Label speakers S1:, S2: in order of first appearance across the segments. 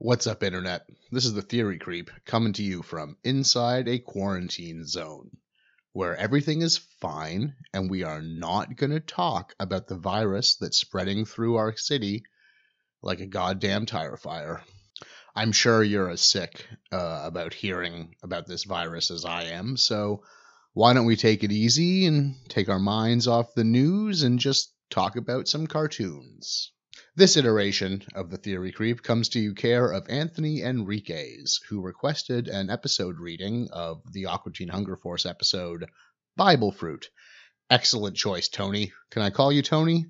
S1: What's up, Internet? This is the Theory Creep coming to you from inside a quarantine zone where everything is fine and we are not going to talk about the virus that's spreading through our city like a goddamn tire fire. I'm sure you're as sick about hearing about this virus as I am, so why don't we take it easy and take our minds off the news and just talk about some cartoons? This iteration of the Theory Creep comes to you care of Anthony Enriquez, who requested an episode reading of the Aqua Teen Hunger Force episode, Bible Fruit. Excellent choice, Tony. Can I call you Tony?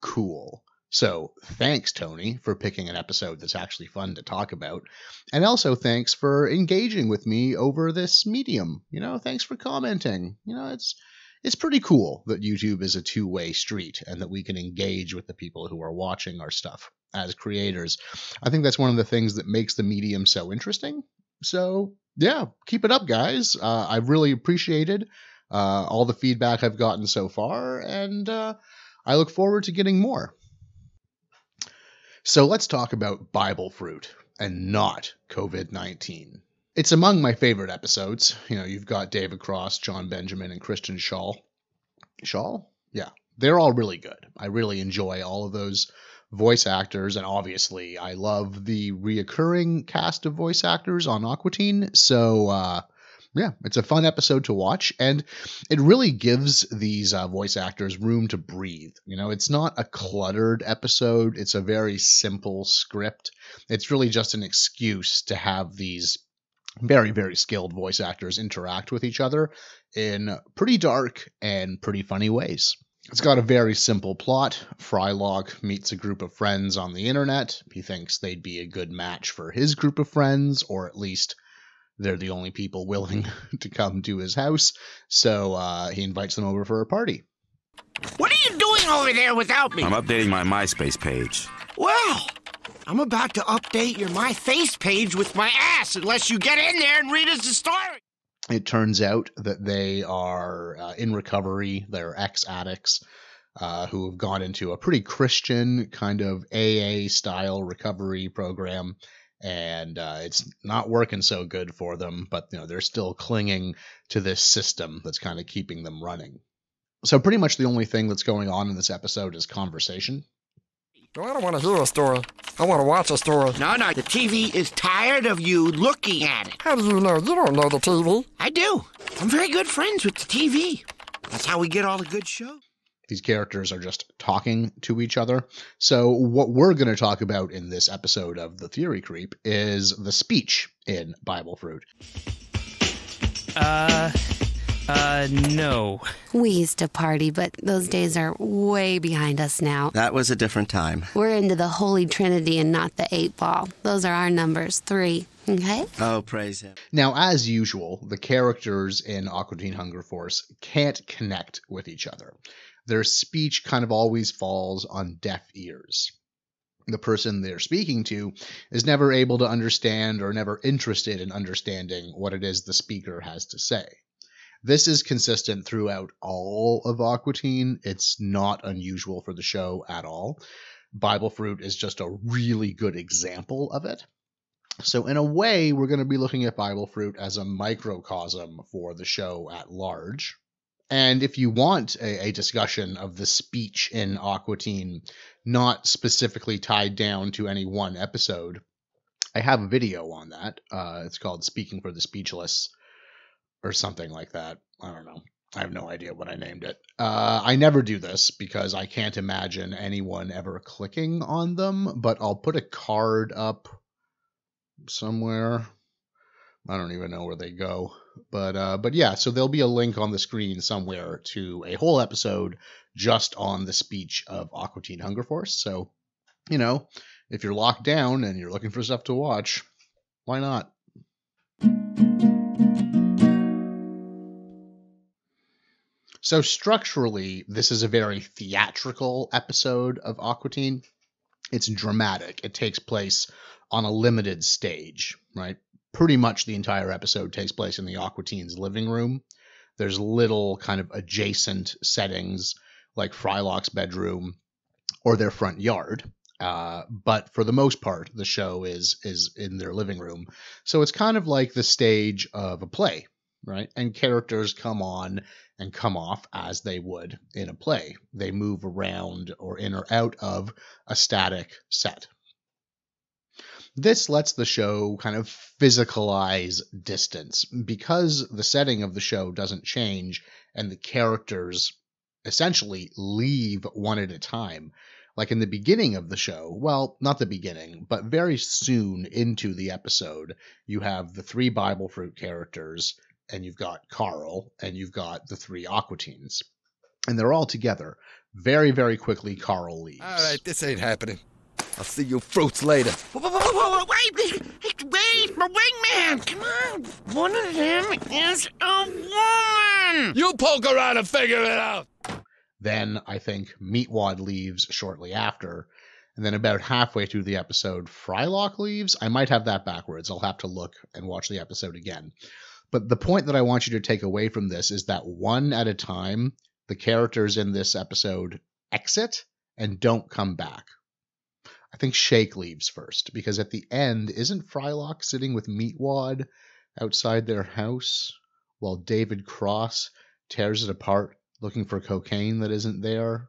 S1: Cool. So, thanks, Tony, for picking an episode that's actually fun to talk about. And also thanks for engaging with me over this medium. Thanks for commenting. It's pretty cool that YouTube is a two-way street and that we can engage with the people who are watching our stuff as creators. I think that's one of the things that makes the medium so interesting. So, yeah, keep it up, guys. I've really appreciated all the feedback I've gotten so far, and I look forward to getting more. So let's talk about Bible Fruit and not COVID-19. It's among my favorite episodes. You've got David Cross, John Benjamin, and Kristen Schaal. Schaal? Yeah. They're all really good. I really enjoy all of those voice actors, and obviously I love the reoccurring cast of voice actors on Aqua Teen. So, yeah, it's a fun episode to watch, and it really gives these voice actors room to breathe. It's not a cluttered episode. It's a very simple script. It's really just an excuse to have these very, very skilled voice actors interact with each other in pretty dark and pretty funny ways. It's got a very simple plot. Frylock meets a group of friends on the internet. He thinks they'd be a good match for his group of friends, or at least they're the only people willing to come to his house. So he invites them over for a party.
S2: What are you doing over there without me?
S3: I'm updating my MySpace page.
S2: Well, I'm about to update your My Face page with my ass unless you get in there and read us a story.
S1: It turns out that they are in recovery. They're ex-addicts who have gone into a pretty Christian kind of AA-style recovery program. And it's not working so good for them, but they're still clinging to this system that's kind of keeping them running. So pretty much the only thing that's going on in this episode is conversation.
S4: I don't want to hear a story. I want to watch a story.
S2: No, the TV is tired of you looking at it.
S4: How do you know? You don't know the TV.
S2: I do. I'm very good friends with the TV. That's how we get all the good shows.
S1: These characters are just talking to each other. So what we're going to talk about in this episode of The Theory Creep is the speech in Bible Fruit.
S5: No.
S6: We used to party, but those days are way behind us now.
S7: That was a different time.
S6: We're into the Holy Trinity and not the 8-ball. Those are our numbers, 3. Okay?
S7: Oh, praise him.
S1: Now, as usual, the characters in Aqua Teen Hunger Force can't connect with each other. Their speech kind of always falls on deaf ears. The person they're speaking to is never able to understand or never interested in understanding what it is the speaker has to say. This is consistent throughout all of Aqua Teen. It's not unusual for the show at all. Bible Fruit is just a really good example of it. So in a way, we're going to be looking at Bible Fruit as a microcosm for the show at large. And if you want a discussion of the speech in Aqua Teen, not specifically tied down to any one episode, I have a video on that. It's called Speaking for the Speechless, or something like that. I don't know. I have no idea what I named it. I never do this because I can't imagine anyone ever clicking on them, but I'll put a card up somewhere. I don't even know where they go. But yeah, so there'll be a link on the screen somewhere to a whole episode just on the speech of Aqua Teen Hunger Force. So, if you're locked down and you're looking for stuff to watch, why not? So structurally, this is a very theatrical episode of Aqua Teen. It's dramatic. It takes place on a limited stage, right? Pretty much the entire episode takes place in the Aqua Teen's living room. There's little kind of adjacent settings like Frylock's bedroom or their front yard. But for the most part, the show is in their living room. So it's kind of like the stage of a play, right? And characters come on and come off as they would in a play. They move around or in or out of a static set. This lets the show kind of physicalize distance because the setting of the show doesn't change and the characters essentially leave one at a time. Like in the beginning of the show, well, not the beginning, but very soon into the episode, you have the 3 Bible Fruit characters, and you've got Carl, and you've got the 3 Aqua Teens. And they're all together. Very, very quickly, Carl leaves.
S4: All right, this ain't happening. I'll see you fruits later.
S2: Whoa, wait, my wingman! Come on! One of them is a woman!
S4: You poke around and figure it out.
S1: Then I think Meatwad leaves shortly after. And then about halfway through the episode, Frylock leaves. I might have that backwards. I'll have to look and watch the episode again. But the point that I want you to take away from this is that one at a time, the characters in this episode exit and don't come back. I think Shake leaves first, because at the end, isn't Frylock sitting with Meatwad outside their house while David Cross tears it apart looking for cocaine that isn't there?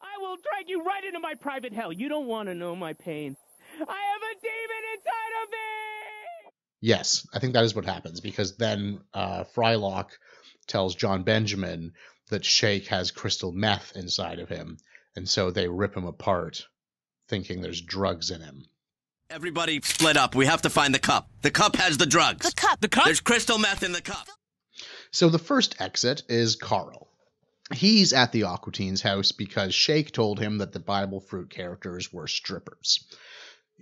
S5: I will drag you right into my private hell. You don't want to know my pain. I have a demon inside of me!
S1: Yes, I think that is what happens, because then Frylock tells John Benjamin that Shake has crystal meth inside of him, and so they rip him apart, thinking there's drugs in him.
S7: Everybody split up. We have to find the cup. The cup has the drugs.
S8: The cup.
S5: The cup?
S7: There's crystal meth in the cup.
S1: So the first exit is Carl. He's at the Aqua Teens' house because Shake told him that the Bible Fruit characters were strippers.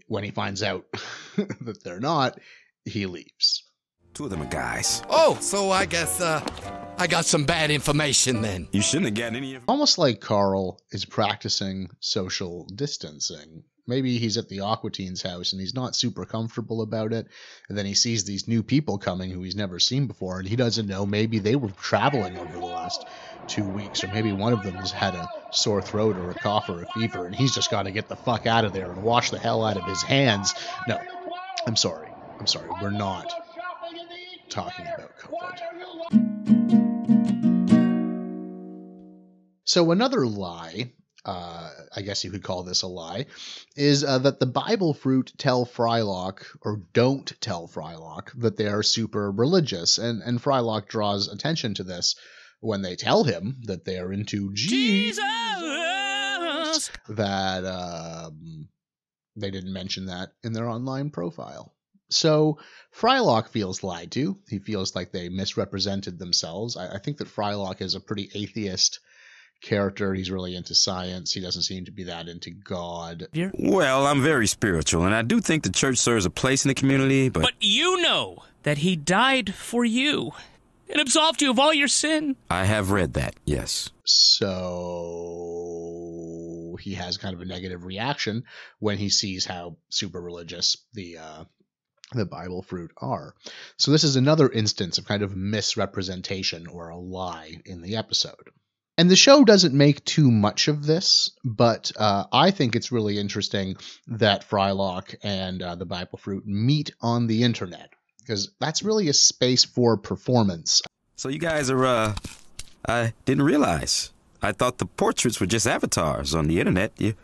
S1: When he finds out that they're not, he leaves.
S3: 2 of them are guys.
S4: Oh, so I guess I got some bad information then.
S3: You shouldn't have gotten any of
S1: Almost like Carl is practicing social distancing. Maybe he's at the Aqua Teens' house and he's not super comfortable about it. And then he sees these new people coming who he's never seen before, and he doesn't know. Maybe they were traveling over the last 2 weeks, or maybe one of them has had a sore throat or a cough or a fever, and he's just got to get the fuck out of there and wash the hell out of his hands. No, I'm sorry. We're not talking about COVID. So another lie, I guess you could call this a lie, is that the Bible Fruit tell Frylock, or don't tell Frylock, that they are super religious. And Frylock draws attention to this when they tell him that they are into Jesus. That they didn't mention that in their online profile. So Frylock feels lied to. He feels like they misrepresented themselves. I think that Frylock is a pretty atheist character. He's really into science. He doesn't seem to be that into God.
S3: Well, I'm very spiritual, and I do think the church serves a place in the community, but
S5: you know that he died for you and absolved you of all your sin.
S3: I have read that, yes.
S1: So he has kind of a negative reaction when he sees how super religious the Bible Fruit are. So this is another instance of kind of misrepresentation or a lie in the episode. And the show doesn't make too much of this, but I think it's really interesting that Frylock and the Bible Fruit meet on the internet, because that's really a space for performance.
S3: So you guys are, I didn't realize. I thought the portraits were just avatars on the internet. You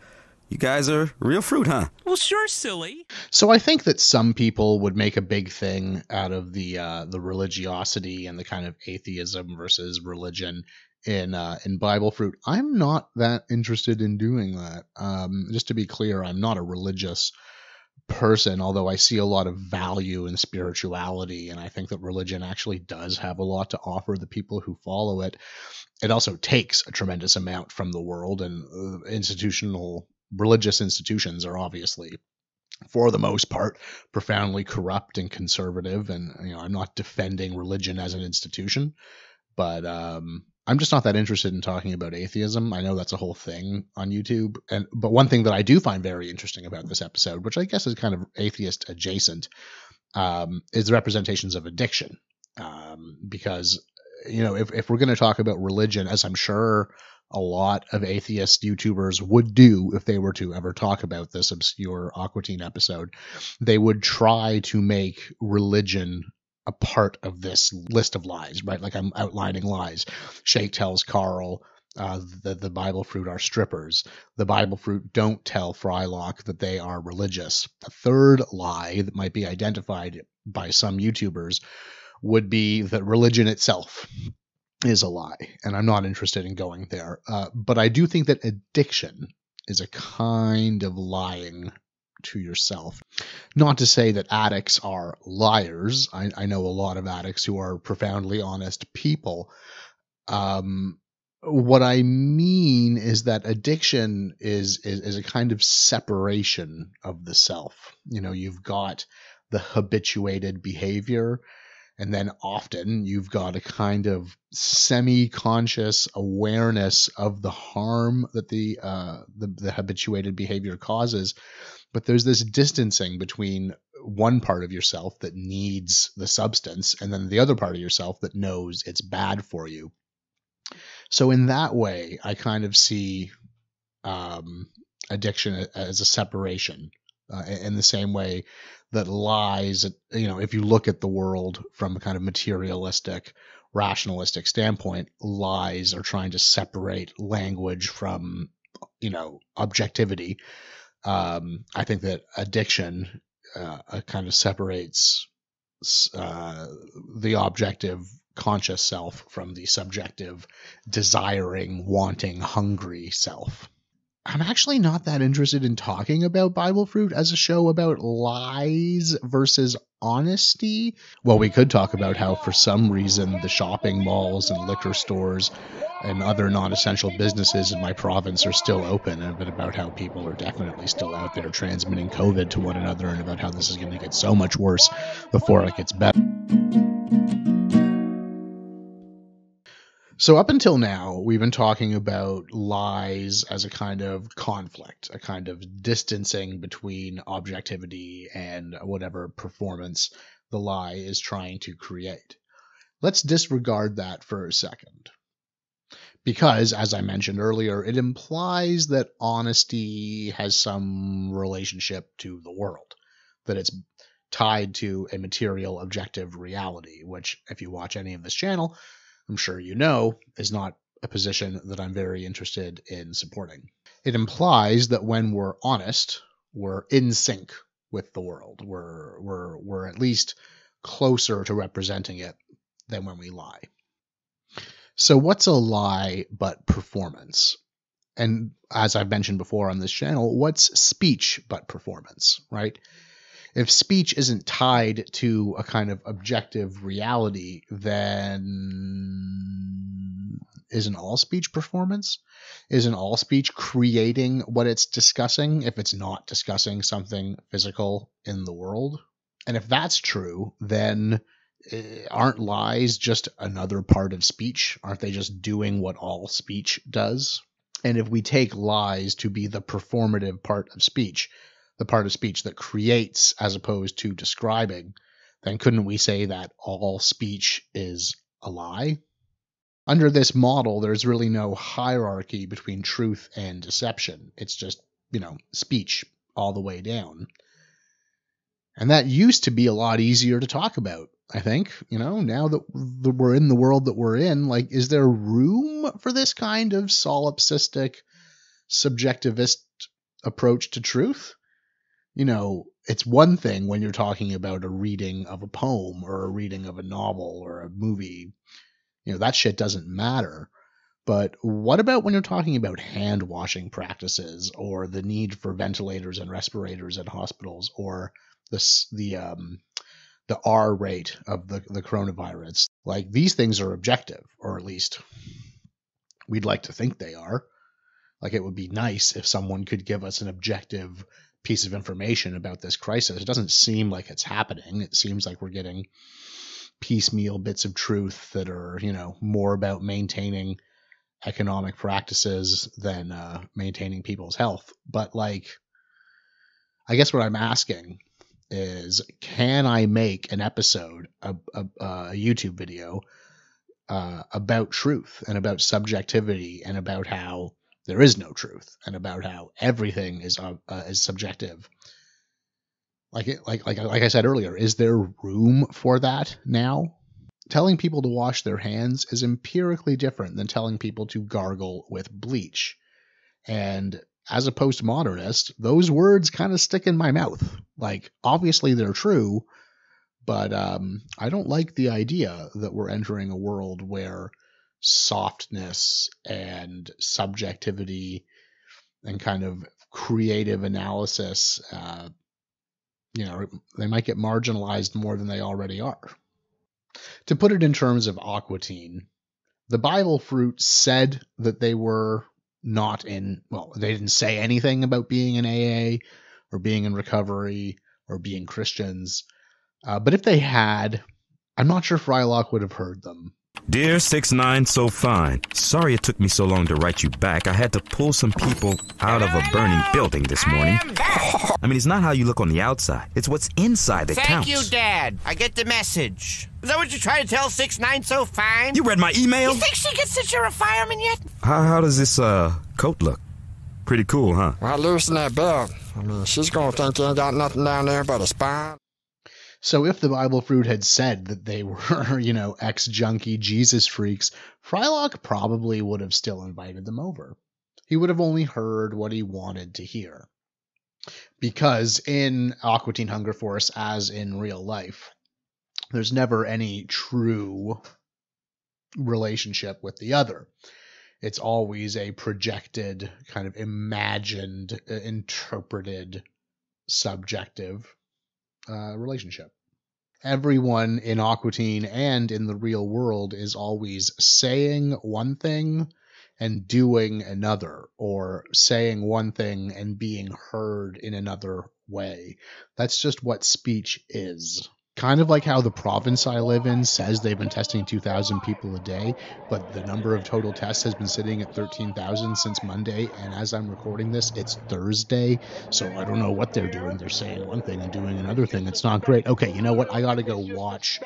S3: guys are real fruit, huh?
S5: Well, sure, silly.
S1: So I think that some people would make a big thing out of the religiosity and the kind of atheism versus religion in Bible Fruit. I'm not that interested in doing that. Just to be clear, I'm not a religious person, although I see a lot of value in spirituality, and I think that religion actually does have a lot to offer the people who follow it. It also takes a tremendous amount from the world, and religious institutions are obviously, for the most part, profoundly corrupt and conservative. And I'm not defending religion as an institution, but I'm just not that interested in talking about atheism. I know that's a whole thing on YouTube. But one thing that I do find very interesting about this episode, which I guess is kind of atheist adjacent, is the representations of addiction. Because, if we're going to talk about religion, as I'm sure a lot of atheist YouTubers would do if they were to ever talk about this obscure Aqua Teen episode. They would try to make religion a part of this list of lies, right? Like I'm outlining lies. Shake tells Carl the Bible fruit are strippers. The Bible fruit don't tell Frylock that they are religious. A third lie that might be identified by some YouTubers would be that religion itself is a lie, and I'm not interested in going there. But I do think that addiction is a kind of lying to yourself. Not to say that addicts are liars. I know a lot of addicts who are profoundly honest people. What I mean is that addiction is a kind of separation of the self. You know, you've got the habituated behavior, and then often you've got a kind of semi-conscious awareness of the harm that the habituated behavior causes. But there's this distancing between one part of yourself that needs the substance and then the other part of yourself that knows it's bad for you. So in that way, I kind of see addiction as a separation in the same way that lies, you know, if you look at the world from a kind of materialistic, rationalistic standpoint, lies are trying to separate language from, you know, objectivity. I think that addiction kind of separates the objective conscious self from the subjective, desiring, wanting, hungry self. I'm actually not that interested in talking about Bible Fruit as a show about lies versus honesty. Well, we could talk about how for some reason the shopping malls and liquor stores and other non-essential businesses in my province are still open, and about how people are definitely still out there transmitting COVID to one another, and about how this is going to get so much worse before it gets better. So up until now, we've been talking about lies as a kind of conflict, a kind of distancing between objectivity and whatever performance the lie is trying to create. Let's disregard that for a second. Because, as I mentioned earlier, it implies that honesty has some relationship to the world, that it's tied to a material, objective reality, which, if you watch any of this channel, I'm sure you know, is not a position that I'm very interested in supporting. It implies that when we're honest, we're in sync with the world. We're at least closer to representing it than when we lie. So what's a lie but performance? And as I've mentioned before on this channel, what's speech but performance, right? If speech isn't tied to a kind of objective reality, then isn't all speech performance? Isn't all speech creating what it's discussing if it's not discussing something physical in the world? And if that's true, then aren't lies just another part of speech? Aren't they just doing what all speech does? And if we take lies to be the performative part of speech, the part of speech that creates as opposed to describing, then couldn't we say that all speech is a lie? Under this model, there's really no hierarchy between truth and deception. It's just, you know, speech all the way down. And that used to be a lot easier to talk about, I think. You know, now that we're in the world that we're in, like, is there room for this kind of solipsistic, subjectivist approach to truth? You know, it's one thing when you're talking about a reading of a poem or a reading of a novel or a movie. You know, that shit doesn't matter. But what about when you're talking about hand washing practices or the need for ventilators and respirators in hospitals or the R rate of the coronavirus? Like, these things are objective, or at least we'd like to think they are. Like, it would be nice if someone could give us an objective piece of information about this crisis. It doesn't seem like it's happening. It seems like we're getting piecemeal bits of truth that are, you know, more about maintaining economic practices than maintaining people's health. But, like, I guess what I'm asking is, can I make an episode, a YouTube video, about truth and about subjectivity and about how there is no truth and about how everything is subjective. Like I said earlier, is there room for that now? Telling people to wash their hands is empirically different than telling people to gargle with bleach. And as a postmodernist, those words kind of stick in my mouth. Like, obviously they're true, but I don't like the idea that we're entering a world where softness and subjectivity and kind of creative analysis, they might get marginalized more than they already are. To put it in terms of Aqua Teen, the Bible fruit said that they were not in, well, they didn't say anything about being in AA or being in recovery or being Christians. But if they had, I'm not sure Frylock would have heard them.
S3: Dear 6'9", so fine. Sorry it took me so long to write you back. I had to pull some people out of a burning building this morning. I mean, it's not how you look on the outside. It's what's inside that counts.
S2: Thank you, Dad. I get the message. Is that what you're trying to tell 6'9" so fine?
S3: You read my email?
S2: You think she gets that you're a fireman yet?
S3: How does this coat look? Pretty cool, huh?
S4: Well, loosen that belt. I mean, she's gonna think you ain't got nothing down there but a spine.
S1: So if the Bible fruit had said that they were, ex-junkie Jesus freaks, Frylock probably would have still invited them over. He would have only heard what he wanted to hear. Because in Aqua Teen Hunger Force, as in real life, there's never any true relationship with the other. It's always a projected, kind of imagined, interpreted, subjective relationship. Everyone in Aqua Teen and in the real world is always saying one thing and doing another, or saying one thing and being heard in another way. That's just what speech is. Kind of like how the province I live in says they've been testing 2,000 people a day, but the number of total tests has been sitting at 13,000 since Monday, and as I'm recording this, it's Thursday, so I don't know what they're doing. They're saying one thing and doing another thing. It's not great. Okay, you know what? I gotta go watch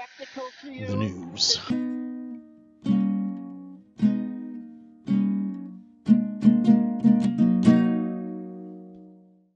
S1: the news.